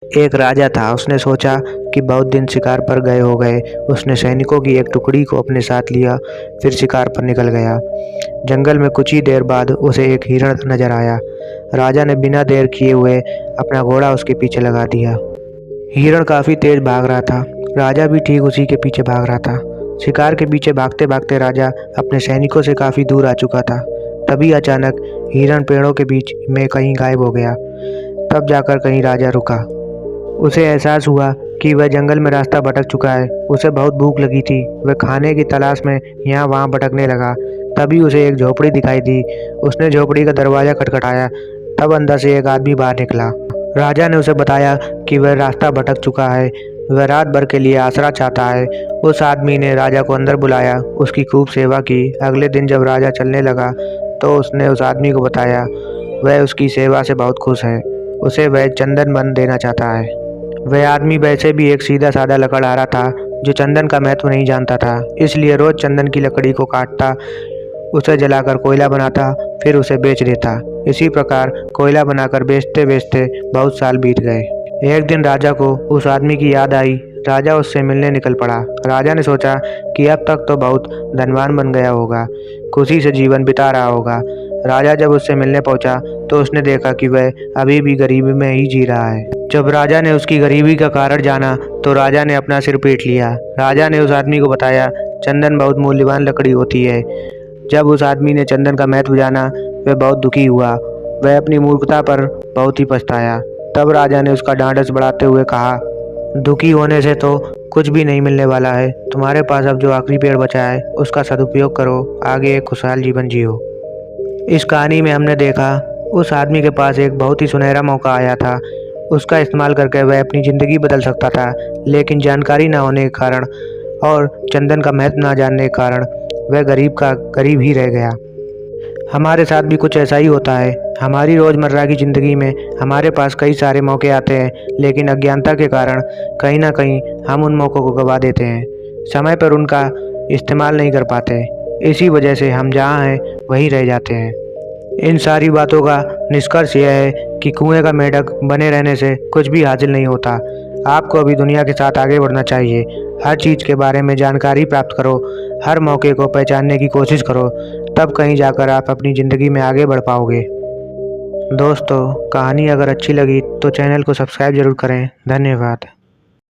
एक राजा था। उसने सोचा कि बहुत दिन शिकार पर गए हो गए। उसने सैनिकों की एक टुकड़ी को अपने साथ लिया, फिर शिकार पर निकल गया। जंगल में कुछ ही देर बाद उसे एक हिरण नजर आया। राजा ने बिना देर किए हुए अपना घोड़ा उसके पीछे लगा दिया। हिरण काफी तेज भाग रहा था। राजा भी ठीक उसी के पीछे भाग रहा था। शिकार के पीछे भागते भागते राजा अपने सैनिकों से काफी दूर आ चुका था। तभी अचानक हिरण पेड़ों के बीच में कहीं गायब हो गया। तब जाकर कहीं राजा रुका। उसे एहसास हुआ कि वह जंगल में रास्ता भटक चुका है। उसे बहुत भूख लगी थी। वह खाने की तलाश में यहाँ वहाँ भटकने लगा। तभी उसे एक झोपड़ी दिखाई दी। उसने झोपड़ी का दरवाज़ा खटखटाया। तब अंदर से एक आदमी बाहर निकला। राजा ने उसे बताया कि वह रास्ता भटक चुका है। वह रात भर के लिए आसरा चाहता है। उस आदमी ने राजा को अंदर बुलाया, उसकी खूब सेवा की। अगले दिन जब राजा चलने लगा तो उसने उस आदमी को बताया वह उसकी सेवा से बहुत खुश है। उसे वह चंदन बन देना चाहता है। वह आदमी वैसे भी एक सीधा साधा लकड़हारा था जो चंदन का महत्व नहीं जानता था। इसलिए रोज चंदन की लकड़ी को काटता, उसे जलाकर कोयला बनाता, फिर उसे बेच देता। इसी प्रकार कोयला बनाकर बेचते बेचते बहुत साल बीत गए। एक दिन राजा को उस आदमी की याद आई। राजा उससे मिलने निकल पड़ा। राजा ने सोचा कि अब तक तो बहुत धनवान बन गया होगा, खुशी से जीवन बिता रहा होगा। राजा जब उससे मिलने पहुंचा तो उसने देखा कि वह अभी भी गरीबी में ही जी रहा है। जब राजा ने उसकी गरीबी का कारण जाना तो राजा ने अपना सिर पीट लिया। राजा ने उस आदमी को बताया चंदन बहुत मूल्यवान लकड़ी होती है। जब उस आदमी ने चंदन का महत्व जाना वह बहुत दुखी हुआ। वह अपनी मूर्खता पर बहुत ही पछताया। तब राजा ने उसका ढांढस बढ़ाते हुए कहा, दुखी होने से तो कुछ भी नहीं मिलने वाला है। तुम्हारे पास अब जो आखिरी पेड़ बचा है उसका सदुपयोग करो, आगे एक खुशहाल जीवन जियो। इस कहानी में हमने देखा उस आदमी के पास एक बहुत ही सुनहरा मौका आया था। उसका इस्तेमाल करके वह अपनी ज़िंदगी बदल सकता था, लेकिन जानकारी ना होने के कारण और चंदन का महत्व ना जानने के कारण वह गरीब का गरीब ही रह गया। हमारे साथ भी कुछ ऐसा ही होता है। हमारी रोज़मर्रा की ज़िंदगी में हमारे पास कई सारे मौके आते हैं, लेकिन अज्ञानता के कारण कहीं ना कहीं हम उन मौक़ों को गवा देते हैं, समय पर उनका इस्तेमाल नहीं कर पाते। इसी वजह से हम जहाँ हैं वहीं रह जाते हैं। इन सारी बातों का निष्कर्ष यह है कि कुएं का मेंढक बने रहने से कुछ भी हासिल नहीं होता। आपको अभी दुनिया के साथ आगे बढ़ना चाहिए। हर चीज़ के बारे में जानकारी प्राप्त करो, हर मौके को पहचानने की कोशिश करो, तब कहीं जाकर आप अपनी ज़िंदगी में आगे बढ़ पाओगे। दोस्तों, कहानी अगर अच्छी लगी तो चैनल को सब्सक्राइब ज़रूर करें। धन्यवाद।